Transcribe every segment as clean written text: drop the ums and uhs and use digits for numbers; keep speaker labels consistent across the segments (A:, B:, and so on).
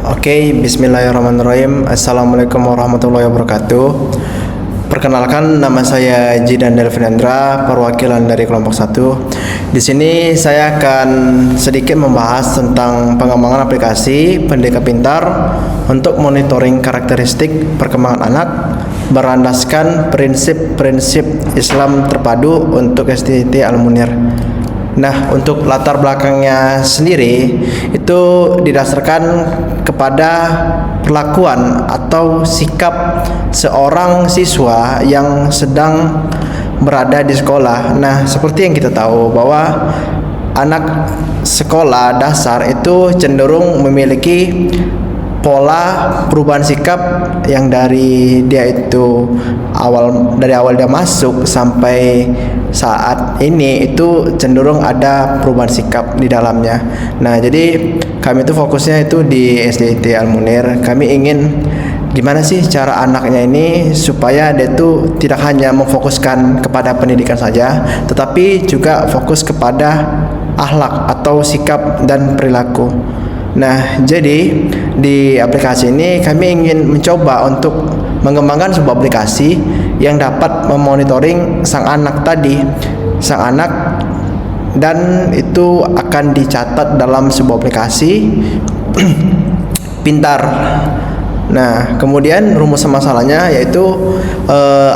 A: Oke, bismillahirrahmanirrahim. Assalamualaikum warahmatullahi wabarakatuh. Perkenalkan, nama saya Jidan Delvinendra, perwakilan dari kelompok 1. Di sini saya akan sedikit membahas tentang pengembangan aplikasi Pendidikan Pintar untuk monitoring karakteristik perkembangan anak berlandaskan prinsip-prinsip Islam terpadu untuk SDIT Al-Munir. Nah, untuk latar belakangnya sendiri itu didasarkan kepada perlakuan atau sikap seorang siswa yang sedang berada di sekolah. Nah, seperti yang kita tahu bahwa anak sekolah dasar itu cenderung memiliki pola perubahan sikap yang dari awal dia masuk sampai saat ini itu cenderung ada perubahan sikap di dalamnya. Nah, jadi kami itu fokusnya itu di SDIT Al-Munir. Kami ingin gimana sih cara anaknya ini supaya dia itu tidak hanya memfokuskan kepada pendidikan saja, tetapi juga fokus kepada akhlak atau sikap dan perilaku. Nah, jadi di aplikasi ini kami ingin mencoba untuk mengembangkan sebuah aplikasi yang dapat memonitoring sang anak, dan itu akan dicatat dalam sebuah aplikasi pintar. Nah, kemudian rumus masalahnya yaitu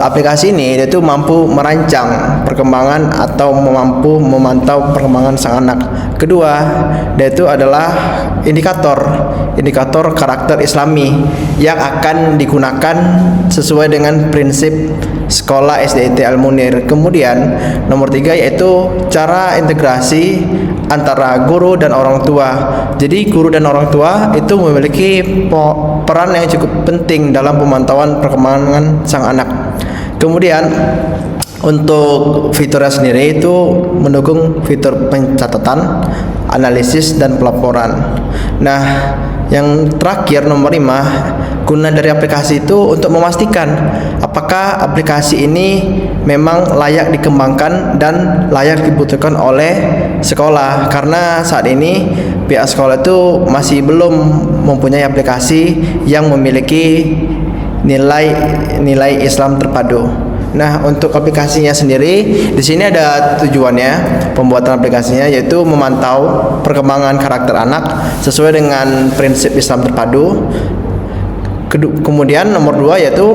A: aplikasi ini yaitu mampu merancang perkembangan atau mampu memantau perkembangan sang anak. Kedua, yaitu adalah indikator karakter Islami yang akan digunakan sesuai dengan prinsip sekolah SDIT Al-Munir. Kemudian nomor 3 yaitu cara integrasi antara guru dan orang tua. Jadi guru dan orang tua itu memiliki peran yang cukup penting dalam pemantauan perkembangan sang anak. Kemudian untuk fiturnya sendiri itu mendukung fitur pencatatan, analisis, dan pelaporan. Nah, yang terakhir nomor 5, guna dari aplikasi itu untuk memastikan apakah aplikasi ini memang layak dikembangkan dan layak dibutuhkan oleh sekolah, karena saat ini pihak sekolah itu masih belum mempunyai aplikasi yang memiliki nilai Islam terpadu. Nah, untuk aplikasinya sendiri di sini ada tujuannya pembuatan aplikasinya yaitu memantau perkembangan karakter anak sesuai dengan prinsip Islam terpadu. Kemudian nomor 2 yaitu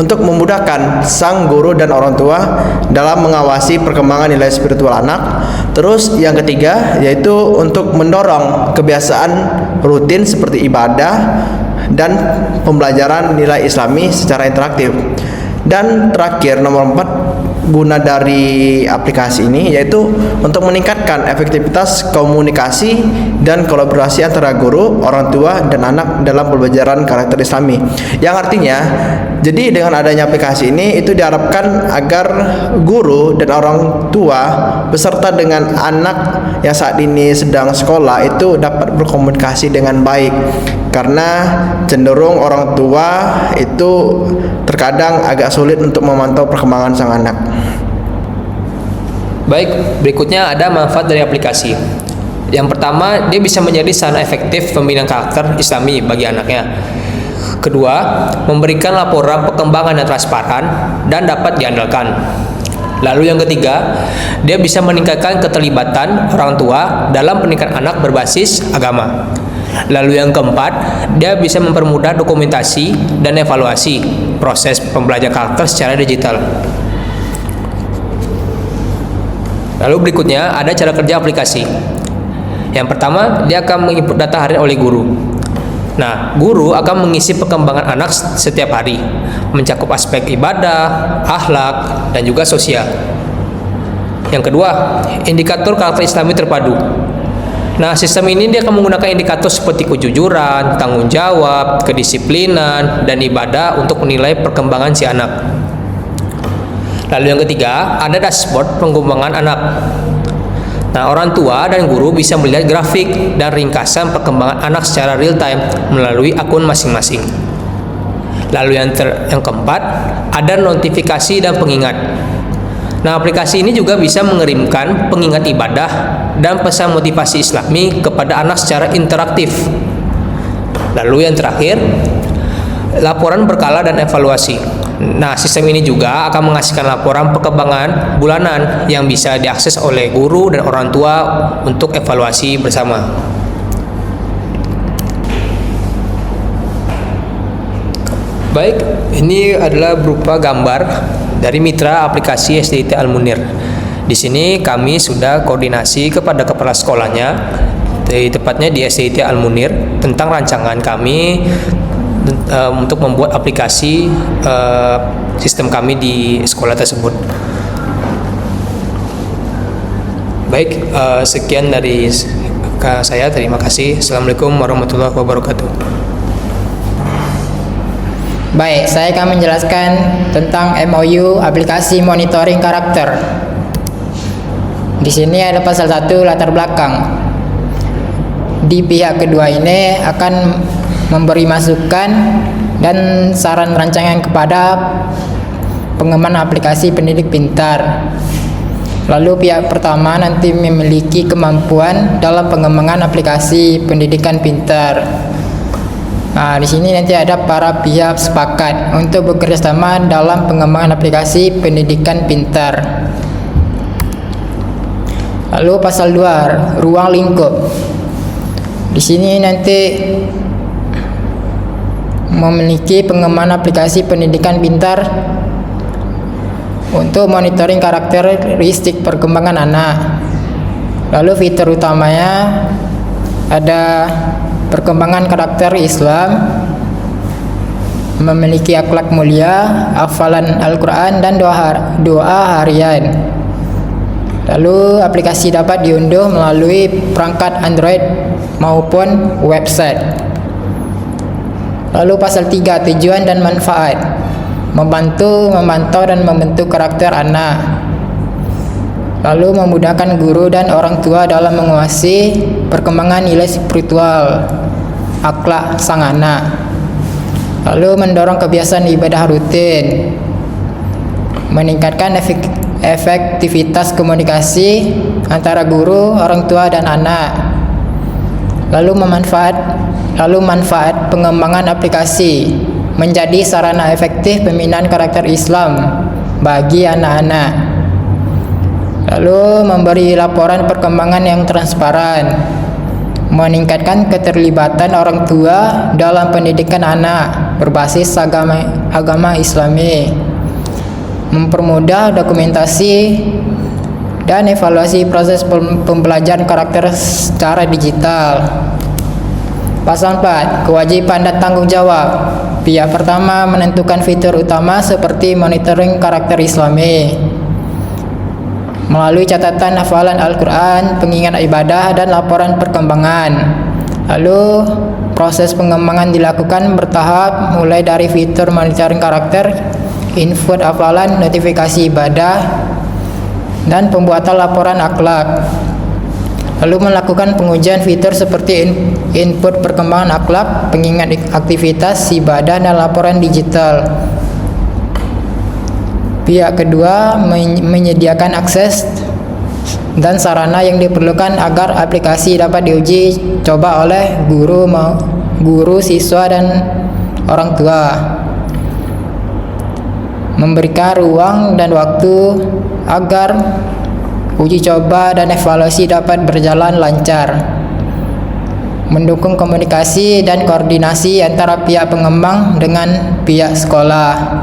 A: untuk memudahkan sang guru dan orang tua dalam mengawasi perkembangan nilai spiritual anak. Terus yang ketiga yaitu untuk mendorong kebiasaan rutin seperti ibadah dan pembelajaran nilai Islami secara interaktif. Dan terakhir nomor 4, guna dari aplikasi ini yaitu untuk meningkatkan efektivitas komunikasi dan kolaborasi antara guru, orang tua, dan anak dalam pembelajaran karakter Islami. Yang artinya, jadi dengan adanya aplikasi ini itu diharapkan agar guru dan orang tua beserta dengan anak yang saat ini sedang sekolah itu dapat berkomunikasi dengan baik, karena cenderung orang tua itu terkadang agak sulit untuk memantau perkembangan sang anak.
B: Baik, berikutnya ada manfaat dari aplikasi. Yang pertama, dia bisa menjadi sarana efektif pembinaan karakter Islami bagi anaknya. Kedua, memberikan laporan perkembangan yang transparan dan dapat diandalkan. Lalu yang ketiga, dia bisa meningkatkan keterlibatan orang tua dalam pendidikan anak berbasis agama. Lalu yang keempat, dia bisa mempermudah dokumentasi dan evaluasi proses pembelajaran karakter secara digital. Lalu berikutnya ada cara kerja aplikasi. Yang pertama, dia akan menginput data harian oleh guru. Nah, guru akan mengisi perkembangan anak setiap hari, mencakup aspek ibadah, akhlak, dan juga sosial. Yang kedua, indikator karakter Islami terpadu. Nah, sistem ini dia akan menggunakan indikator seperti kejujuran, tanggung jawab, kedisiplinan, dan ibadah untuk menilai perkembangan si anak. Lalu yang ketiga, ada dashboard pengembangan anak. Nah, orang tua dan guru bisa melihat grafik dan ringkasan perkembangan anak secara real time melalui akun masing-masing. Lalu yang keempat, ada notifikasi dan pengingat. Nah, aplikasi ini juga bisa mengirimkan pengingat ibadah dan pesan motivasi Islami kepada anak secara interaktif. Lalu yang terakhir, laporan berkala dan evaluasi. Nah, sistem ini juga akan menghasilkan laporan perkembangan bulanan yang bisa diakses oleh guru dan orang tua untuk evaluasi bersama. Baik, ini adalah berupa gambar dari mitra aplikasi SDIT Al-Munir. Di sini kami sudah koordinasi kepada kepala sekolahnya, tepatnya di SDIT Al-Munir, tentang rancangan kami untuk membuat aplikasi sistem kami di sekolah tersebut. Baik, sekian dari saya. Terima kasih. Assalamualaikum warahmatullahi wabarakatuh.
C: Baik, saya akan menjelaskan tentang MOU aplikasi monitoring karakter. Di sini ada pasal 1 latar belakang. Di pihak kedua ini akan memberi masukan dan saran rancangan kepada pengembangan aplikasi pendidik pintar. Lalu pihak pertama nanti memiliki kemampuan dalam pengembangan aplikasi pendidikan pintar. Nah, di sini nanti ada para pihak sepakat untuk bekerjasama dalam pengembangan aplikasi pendidikan pintar. Lalu pasal 2, ruang lingkup. Di sini nanti memiliki pengembangan aplikasi pendidikan pintar untuk monitoring karakteristik perkembangan anak. Lalu fitur utamanya ada perkembangan karakter Islam, memiliki akhlak mulia, hafalan Al-Quran, dan doa harian. Lalu aplikasi dapat diunduh melalui perangkat Android maupun website. Lalu pasal 3, tujuan dan manfaat. Membantu, memantau, dan membentuk karakter anak. Lalu memudahkan guru dan orang tua dalam menguasai perkembangan nilai spiritual akhlak sang anak. Lalu mendorong kebiasaan ibadah rutin, meningkatkan efektivitas komunikasi antara guru, orang tua, dan anak. Lalu manfaat pengembangan aplikasi menjadi sarana efektif pembinaan karakter Islam bagi anak-anak. Lalu memberi laporan perkembangan yang transparan, meningkatkan keterlibatan orang tua dalam pendidikan anak berbasis agama Islami, mempermudah dokumentasi dan evaluasi proses pembelajaran karakter secara digital. Pasal 4, kewajiban dan tanggung jawab. Pihak pertama menentukan fitur utama seperti monitoring karakter Islami melalui catatan hafalan Al-Quran, pengingat ibadah, dan laporan perkembangan. Lalu proses pengembangan dilakukan bertahap, mulai dari fitur monitoring karakter, input hafalan, notifikasi ibadah, dan pembuatan laporan akhlak. Lalu melakukan pengujian fitur seperti input perkembangan akhlak, pengingat aktivitas ibadah, dan laporan digital. Pihak kedua menyediakan akses dan sarana yang diperlukan agar aplikasi dapat diuji coba oleh guru, siswa, dan orang tua. Memberikan ruang dan waktu agar uji coba dan evaluasi dapat berjalan lancar. Mendukung komunikasi dan koordinasi antara pihak pengembang dengan pihak sekolah.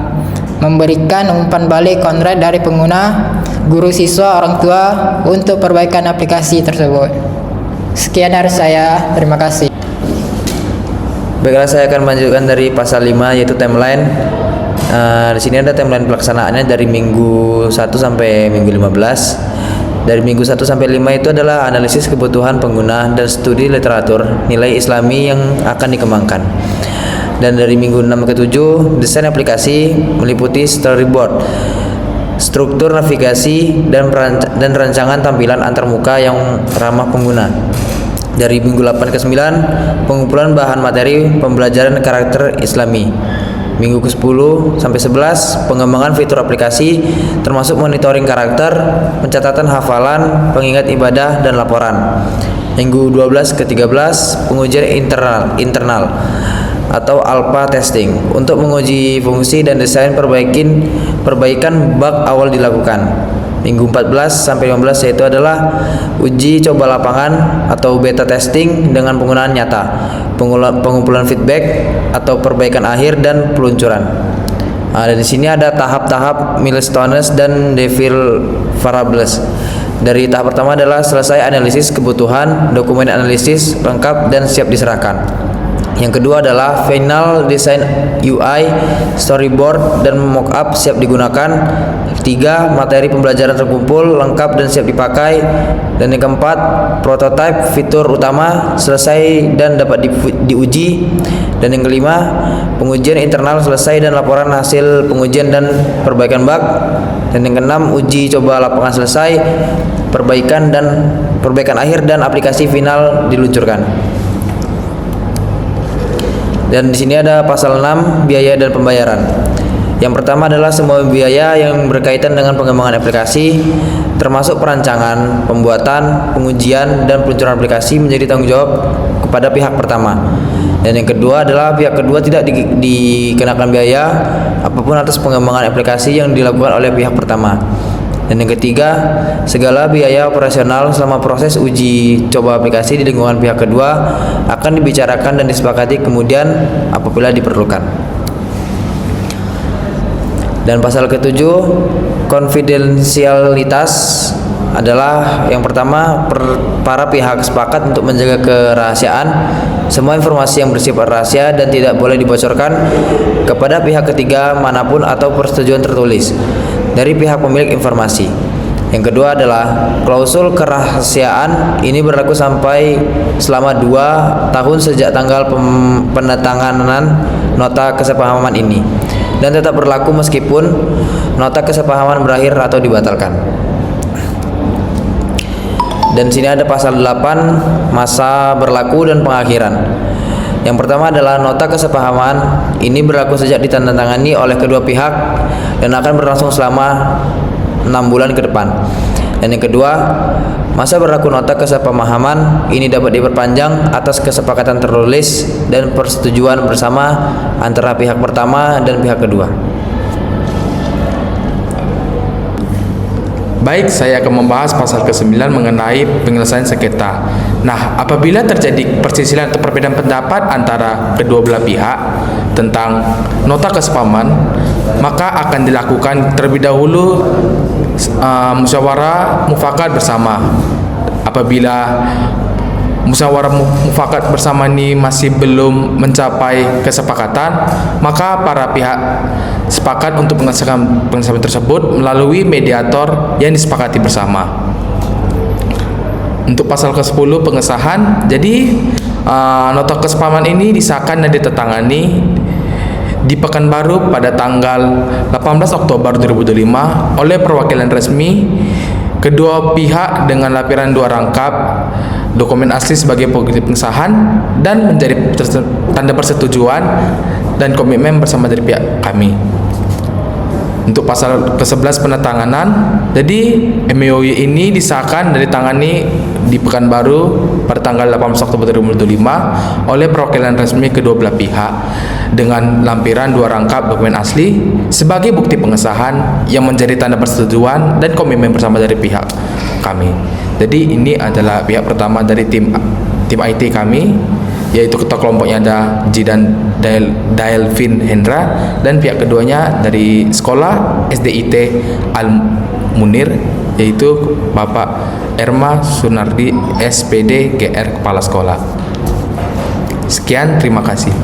C: Memberikan umpan balik kontrak dari pengguna, guru, siswa, orang tua untuk perbaikan aplikasi tersebut. Sekian dari saya, terima kasih.
D: Baiklah, saya akan melanjutkan dari pasal 5 yaitu timeline. Di sini ada timeline pelaksanaannya dari minggu 1 sampai minggu 15. Dari minggu 1 sampai 5 itu adalah analisis kebutuhan pengguna dan studi literatur nilai Islami yang akan dikembangkan. Dan dari minggu 6 ke 7, desain aplikasi meliputi storyboard, struktur navigasi, dan rancangan tampilan antarmuka yang ramah pengguna. Dari minggu 8 ke 9, pengumpulan bahan materi pembelajaran karakter Islami. Minggu ke-10 sampai 11 pengembangan fitur aplikasi termasuk monitoring karakter, pencatatan hafalan, pengingat ibadah dan laporan. Minggu 12 ke 13 pengujian internal atau alpha testing untuk menguji fungsi dan desain perbaikan bug awal dilakukan. Minggu 14 sampai 15 yaitu adalah uji coba lapangan atau beta testing dengan penggunaan nyata, pengumpulan feedback atau perbaikan akhir dan peluncuran. Dan di sini ada tahap-tahap milestones dan deliverables. Dari tahap pertama adalah selesai analisis kebutuhan, dokumen analisis lengkap dan siap diserahkan. Yang kedua adalah final design UI, storyboard dan mockup siap digunakan. Ketiga, materi pembelajaran terkumpul, lengkap dan siap dipakai. Dan yang keempat, prototype fitur utama selesai dan dapat diuji. Dan yang kelima, pengujian internal selesai dan laporan hasil pengujian dan perbaikan bug. Dan yang keenam, uji coba lapangan selesai, perbaikan akhir dan aplikasi final diluncurkan. Dan di sini ada pasal 6 biaya dan pembayaran. Yang pertama adalah semua biaya yang berkaitan dengan pengembangan aplikasi termasuk perancangan, pembuatan, pengujian dan peluncuran aplikasi menjadi tanggung jawab kepada pihak pertama. Dan yang kedua adalah pihak kedua tidak dikenakan biaya apapun atas pengembangan aplikasi yang dilakukan oleh pihak pertama. Dan yang ketiga, segala biaya operasional selama proses uji coba aplikasi di lingkungan pihak kedua akan dibicarakan dan disepakati kemudian apabila diperlukan. Dan pasal ke-7, konfidensialitas adalah yang pertama, para pihak sepakat untuk menjaga kerahasiaan semua informasi yang bersifat rahasia dan tidak boleh dibocorkan kepada pihak ketiga manapun atau persetujuan tertulis dari pihak pemilik informasi. Yang kedua adalah klausul kerahasiaan ini berlaku selama 2 tahun sejak tanggal penandatanganan nota kesepahaman ini dan tetap berlaku meskipun nota kesepahaman berakhir atau dibatalkan. Dan sini ada pasal 8 masa berlaku dan pengakhiran. Yang pertama adalah nota kesepahaman ini berlaku sejak ditandatangani oleh kedua pihak dan akan berlangsung selama 6 bulan ke depan. Dan yang kedua, masa berlaku nota kesepahaman ini dapat diperpanjang atas kesepakatan tertulis dan persetujuan bersama antara pihak pertama dan pihak kedua.
E: Baik, saya akan membahas pasal ke-9 mengenai penyelesaian sengketa. Nah, apabila terjadi perselisihan atau perbedaan pendapat antara kedua belah pihak tentang nota kesepahaman, maka akan dilakukan terlebih dahulu musyawarah mufakat bersama. Apabila musyawarah mufakat bersama ini masih belum mencapai kesepakatan, maka para pihak sepakat untuk menyelesaikan pengesahan tersebut melalui mediator yang disepakati bersama. Untuk pasal ke-10 pengesahan, jadi nota kesepahaman ini disahkan dan ditandatangani di Pekanbaru pada tanggal 18 Oktober 2025 oleh perwakilan resmi kedua pihak dengan lampiran 2 rangkap dokumen asli sebagai bukti pengesahan dan menjadi tanda persetujuan dan komitmen bersama dari pihak kami. Untuk pasal ke-11 penandatanganan, jadi MOU ini disahkan dan ditangani di Pekanbaru pada tanggal 18 Oktober 2025 oleh perwakilan resmi kedua belah pihak dengan lampiran 2 rangkap dokumen asli sebagai bukti pengesahan yang menjadi tanda persetujuan dan komitmen bersama dari pihak kami. Jadi ini adalah pihak pertama dari tim IT kami, yaitu ketua kelompoknya ada Jidan Daelvin Hendra, dan pihak keduanya dari sekolah SDIT Al Munir, yaitu Bapak Erma Sunardi SPD GR Kepala Sekolah. Sekian, terima kasih.